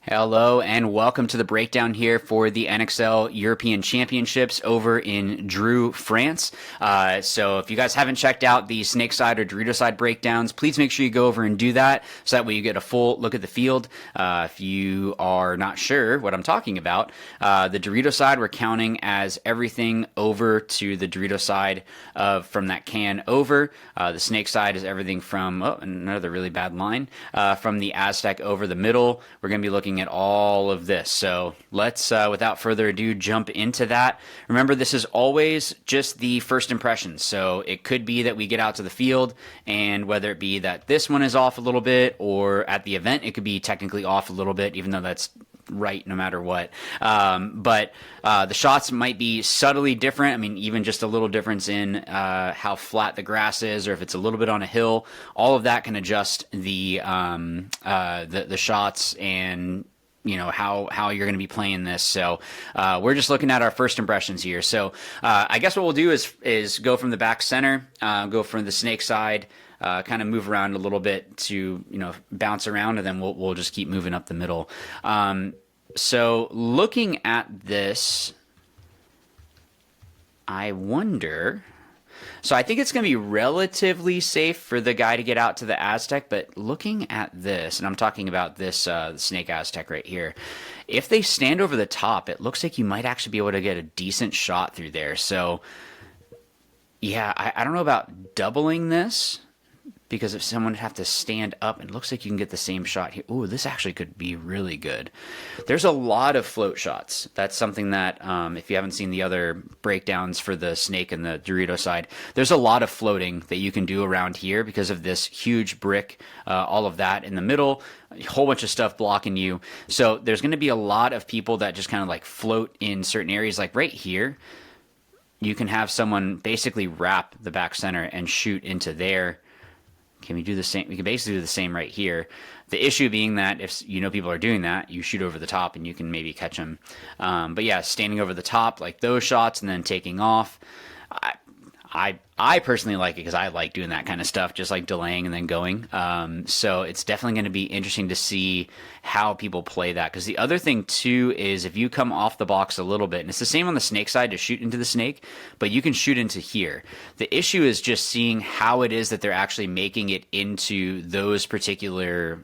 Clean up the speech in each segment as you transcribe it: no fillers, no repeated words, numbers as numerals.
Hello and welcome to the breakdown here for the NXL European Championships over in Dreux, France. So if you guys haven't checked out the snake side or Dorito side breakdowns, please make sure you go over and do that so that way you get a full look at the field. If you are not sure what I'm talking about, the Dorito side we're counting as everything over to the Dorito side from that can over. The snake side is everything from, oh, another really bad line, from the Aztec over the middle. We're going to be looking at all of this. So let's, without further ado, jump into that. Remember, this is always just the first impressions. So it could be that we get out to the field, and whether it be that this one is off a little bit, or at the event, it could be technically off a little bit, even though that's right no matter what. But the shots might be subtly different. I mean, even just a little difference in how flat the grass is, or if it's a little bit on a hill, all of that can adjust the shots and how you're going to be playing this. So we're just looking at our first impressions here. So I guess what we'll do is go from the back center, go from the snake side, kind of move around a little bit to bounce around, and then we'll just keep moving up the middle. So looking at this, I wonder. So I think it's going to be relatively safe for the guy to get out to the Aztec, but looking at this, and I'm talking about this snake Aztec right here, if they stand over the top, it looks like you might actually be able to get a decent shot through there. So yeah, I don't know about doubling this, because if someone would have to stand up, it looks like you can get the same shot here. Ooh, this actually could be really good. There's a lot of float shots. That's something that, if you haven't seen the other breakdowns for the snake and the Dorito side, there's a lot of floating that you can do around here because of this huge brick, all of that in the middle, a whole bunch of stuff blocking you. So there's going to be a lot of people that just kind of like float in certain areas, like right here. You can have someone basically wrap the back center and shoot into there. Can we do the same? We can basically do the same right here. The issue being that if people are doing that, you shoot over the top and you can maybe catch them. But yeah, standing over the top like those shots and then taking off. I personally like it because I like doing that kind of stuff, just like delaying and then going. So it's definitely going to be interesting to see how people play that. Because the other thing too is if you come off the box a little bit, and it's the same on the snake side to shoot into the snake, but you can shoot into here. The issue is just seeing how it is that they're actually making it into those particular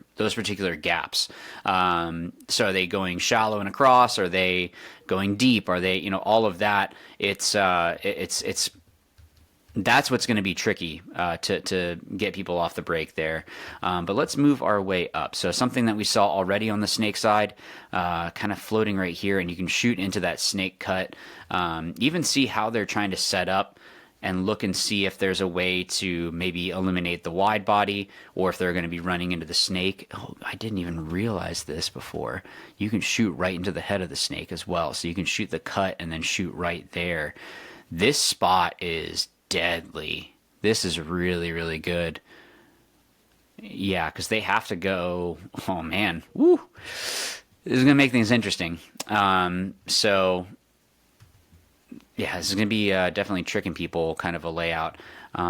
gaps. So are they going shallow and across? Are they going deep? Are they all of that? It's that's what's going to be tricky to get people off the break there. But let's move our way up. So something that we saw already on the snake side, kind of floating right here, and you can shoot into that snake cut. Even see how they're trying to set up and look and see if there's a way to maybe eliminate the wide body, or if they're going to be running into the snake. Oh, I didn't even realize this before. You can shoot right into the head of the snake as well. So you can shoot the cut and then shoot right there. This spot is deadly. This is really, really good. Yeah, because they have to go. Oh man, woo! This is gonna make things interesting. So yeah, this is gonna be definitely tricking people. Kind of a layout.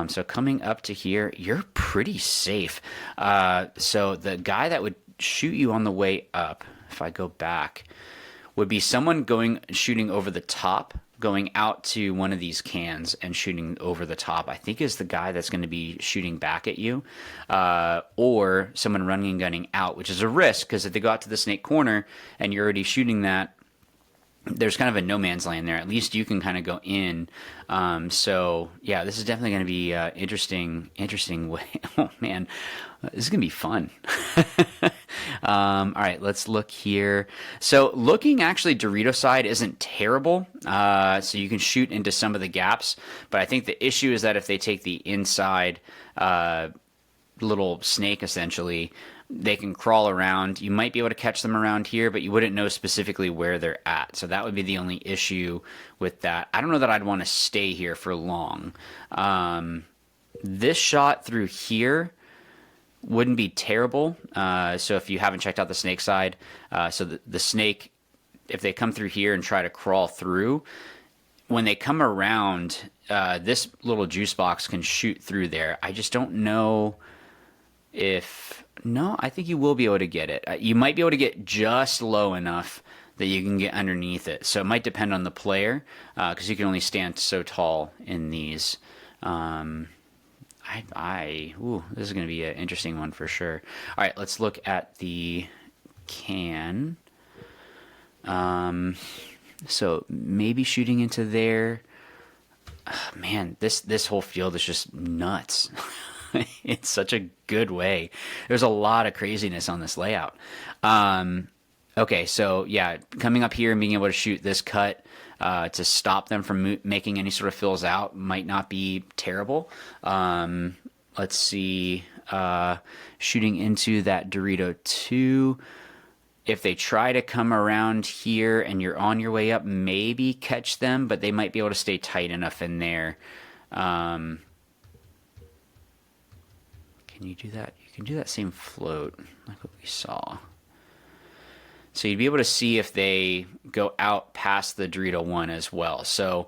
So coming up to here, you're pretty safe. So the guy that would shoot you on the way up, if I go back, would be someone shooting over the top, going out to one of these cans and shooting over the top, I think is the guy that's going to be shooting back at you, or someone running and gunning out, which is a risk because if they go out to the snake corner and you're already shooting that, there's kind of a no man's land there. At least you can kind of go in. So yeah, this is definitely going to be interesting way. Oh man, this is going to be fun. All right, let's look here. So looking actually Dorito side isn't terrible. So you can shoot into some of the gaps, but I think the issue is that if they take the inside little snake essentially, they can crawl around. You might be able to catch them around here, but you wouldn't know specifically where they're at. So that would be the only issue with that. I don't know that I'd want to stay here for long. This shot through here wouldn't be terrible. So if you haven't checked out the snake side, so the snake, if they come through here and try to crawl through, when they come around, this little juice box can shoot through there. I just don't know if No, I think you will be able to get it. You might be able to get just low enough that you can get underneath it. So it might depend on the player, because you can only stand so tall in these. Um, ooh, this is going to be an interesting one for sure. All right, let's look at the can. So maybe shooting into there. Man, this whole field is just nuts. It's such a good way. There's a lot of craziness on this layout. Okay, so yeah, coming up here and being able to shoot this cut to stop them from making any sort of fills out might not be terrible. Let's see, shooting into that Dorito 2. If they try to come around here and you're on your way up, maybe catch them, but they might be able to stay tight enough in there. Can you do that? You can do that same float like what we saw. So you'd be able to see if they go out past the Dorito 1 as well. So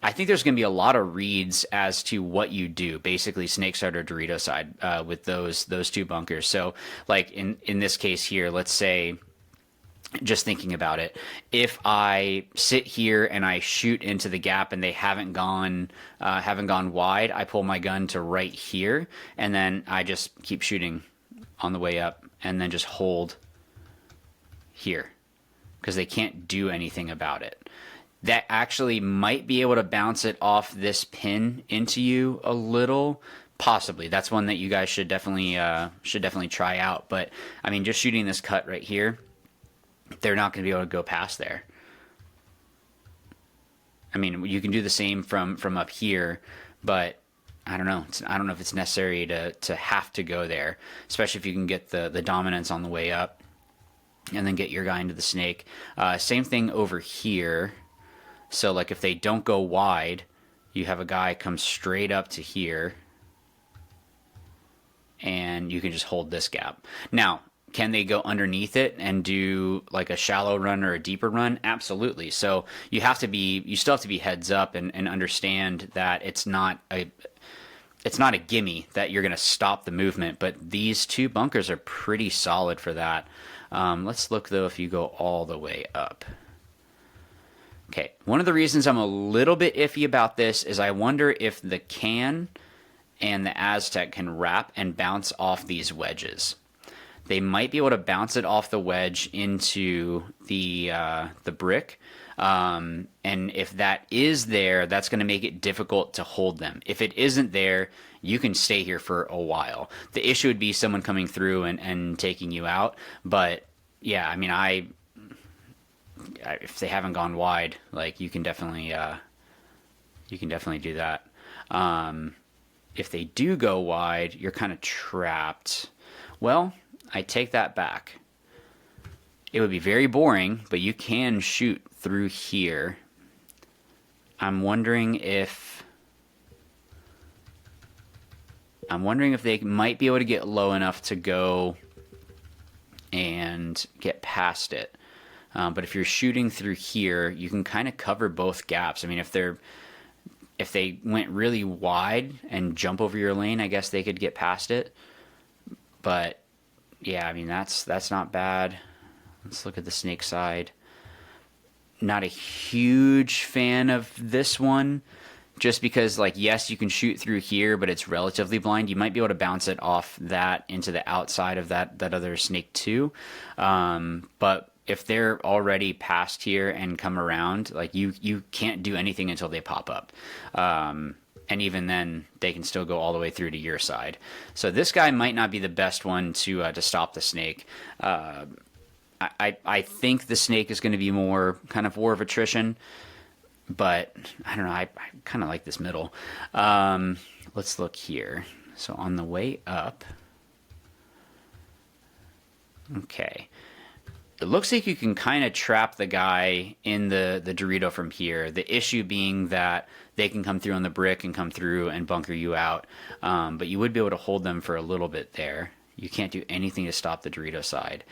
I think there's going to be a lot of reads as to what you do, basically snake side or Dorito side, with those two bunkers. So like in this case here, let's say, just thinking about it, if I sit here and I shoot into the gap and they haven't gone wide, I pull my gun to right here, and then I just keep shooting on the way up, and then just hold here because they can't do anything about it. That actually might be able to bounce it off this pin into you a little. Possibly. That's one that you guys should definitely try out. But I mean, just shooting this cut right here, they're not going to be able to go past there. I mean, you can do the same from up here, but I don't know. I don't know if it's necessary to have to go there, especially if you can get the dominance on the way up and then get your guy into the snake. Same thing over here. So like if they don't go wide, you have a guy come straight up to here, and you can just hold this gap. Now, can they go underneath it and do like a shallow run or a deeper run? Absolutely. So you still have to be heads up and understand that it's not a gimme that you're going to stop the movement, but these two bunkers are pretty solid for that. Let's look though if you go all the way up. Okay, one of the reasons I'm a little bit iffy about this is I wonder if the can and the Aztec can wrap and bounce off these wedges. They might be able to bounce it off the wedge into the brick, and if that is there, that's going to make it difficult to hold them. If it isn't there, you can stay here for a while. The issue would be someone coming through and taking you out. But yeah, I mean, if they haven't gone wide, like you can definitely do that. If they do go wide, you're kind of trapped. Well, I take that back. It would be very boring, but you can shoot through here. I'm wondering if they might be able to get low enough to go and get past it. But if you're shooting through here, you can kind of cover both gaps. I mean, if they went really wide and jump over your lane, I guess they could get past it. But yeah, I mean, that's not bad. Let's look at the snake side. Not a huge fan of this one, just because, like, yes, you can shoot through here, but it's relatively blind. You might be able to bounce it off that into the outside of that other snake too. But if they're already past here and come around, like, you can't do anything until they pop up. And even then, they can still go all the way through to your side. So this guy might not be the best one to stop the snake. I think the snake is going to be more kind of war of attrition, but I don't know. I kind of like this middle. Let's look here. So on the way up, okay. It looks like you can kind of trap the guy in the Dorito from here. The issue being that they can come through on the brick and come through and bunker you out. But you would be able to hold them for a little bit there. You can't do anything to stop the Dorito side.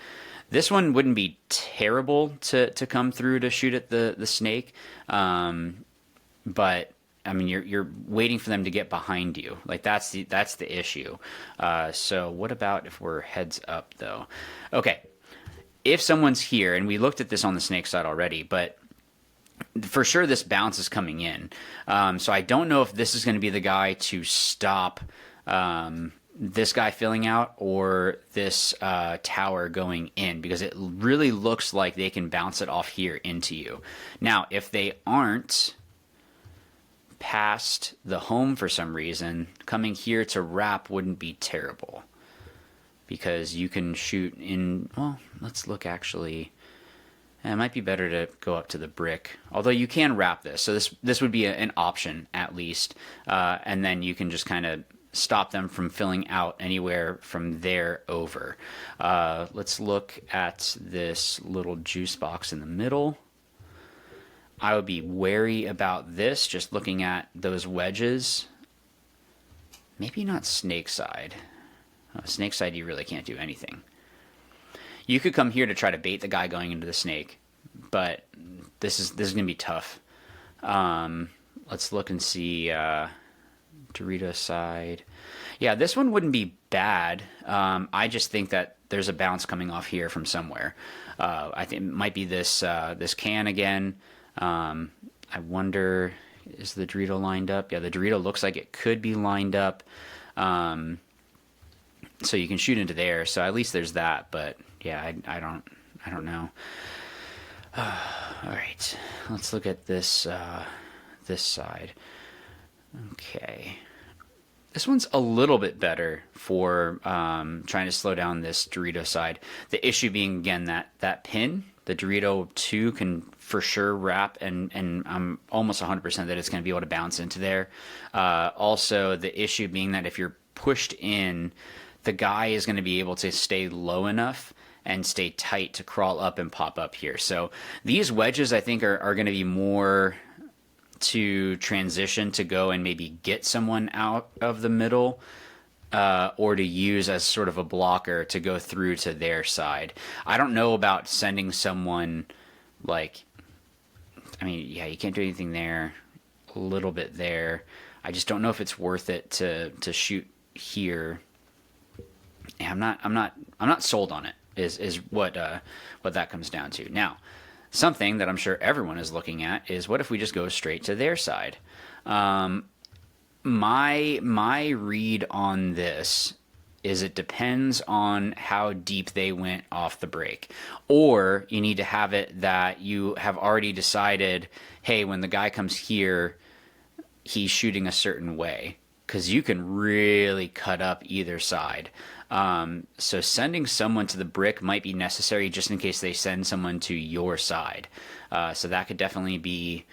This one wouldn't be terrible to come through to shoot at the snake. But I mean, you're waiting for them to get behind you. Like that's the issue. So what about if we're heads up though? Okay, if someone's here, and we looked at this on the snake side already, but for sure this bounce is coming in. So I don't know if this is going to be the guy to stop this guy filling out or this tower going in, because it really looks like they can bounce it off here into you. Now, if they aren't past the home for some reason, coming here to wrap wouldn't be terrible, because you can shoot in, well, let's look actually. It might be better to go up to the brick, although you can wrap this. So this would be an option at least, and then you can just kind of stop them from filling out anywhere from there over. Let's look at this little juice box in the middle. I would be wary about this, just looking at those wedges. Maybe not snake side. Snake side, you really can't do anything. You could come here to try to bait the guy going into the snake, but this is going to be tough. Let's look and see Dorito side. Yeah, this one wouldn't be bad. I just think that there's a bounce coming off here from somewhere. I think it might be this this can again. I wonder, is the Dorito lined up? Yeah, the Dorito looks like it could be lined up. So you can shoot into there. So at least there's that. But yeah, I don't know. All right, let's look at this this side. Okay, this one's a little bit better for trying to slow down this Dorito side. The issue being again that pin, the Dorito 2 can for sure wrap, and I'm almost 100% that it's going to be able to bounce into there. Also, the issue being that if you're pushed in, the guy is going to be able to stay low enough and stay tight to crawl up and pop up here. So these wedges, I think, are going to be more to transition to go and maybe get someone out of the middle, or to use as sort of a blocker to go through to their side. I don't know about sending someone like, I mean, yeah, you can't do anything there, a little bit there. I just don't know if it's worth it to shoot here. Yeah, I'm not sold on it. Is what that comes down to. Now, something that I'm sure everyone is looking at is, what if we just go straight to their side? My read on this is it depends on how deep they went off the break, or you need to have it that you have already decided, hey, when the guy comes here, he's shooting a certain way, because you can really cut up either side. So sending someone to the brick might be necessary just in case they send someone to your side. So that could definitely be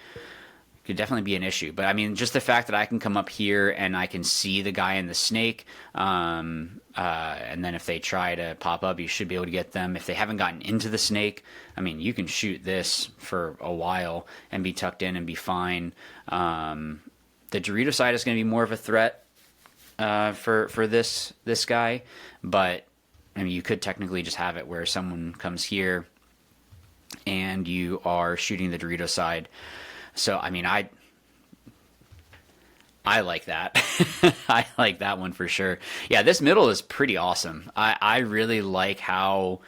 an issue. But I mean, just the fact that I can come up here and I can see the guy in the snake, and then if they try to pop up, you should be able to get them. If they haven't gotten into the snake, I mean, you can shoot this for a while and be tucked in and be fine. The Dorito side is going to be more of a threat for this guy, but I mean, you could technically just have it where someone comes here and you are shooting the Dorito side. So I mean, I like that. I like that one for sure. Yeah, this middle is pretty awesome. I really like how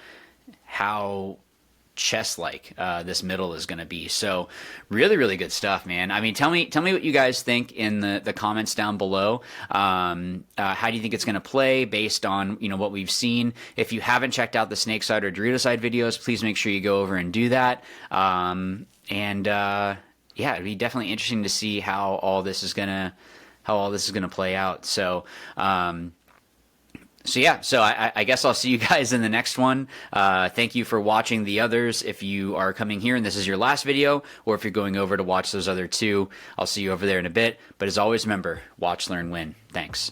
chess-like this middle is going to be. So really, really good stuff, man. I mean, tell me what you guys think in the comments down below. How do you think it's going to play based on, you know, what we've seen? If you haven't checked out the snake side or Dorito side videos, please make sure you go over and do that. Yeah, it'd be definitely interesting to see how all this is gonna play out. So yeah, so I guess I'll see you guys in the next one. Thank you for watching the others. If you are coming here and this is your last video, or if you're going over to watch those other two, I'll see you over there in a bit. But as always, remember, watch, learn, win. Thanks.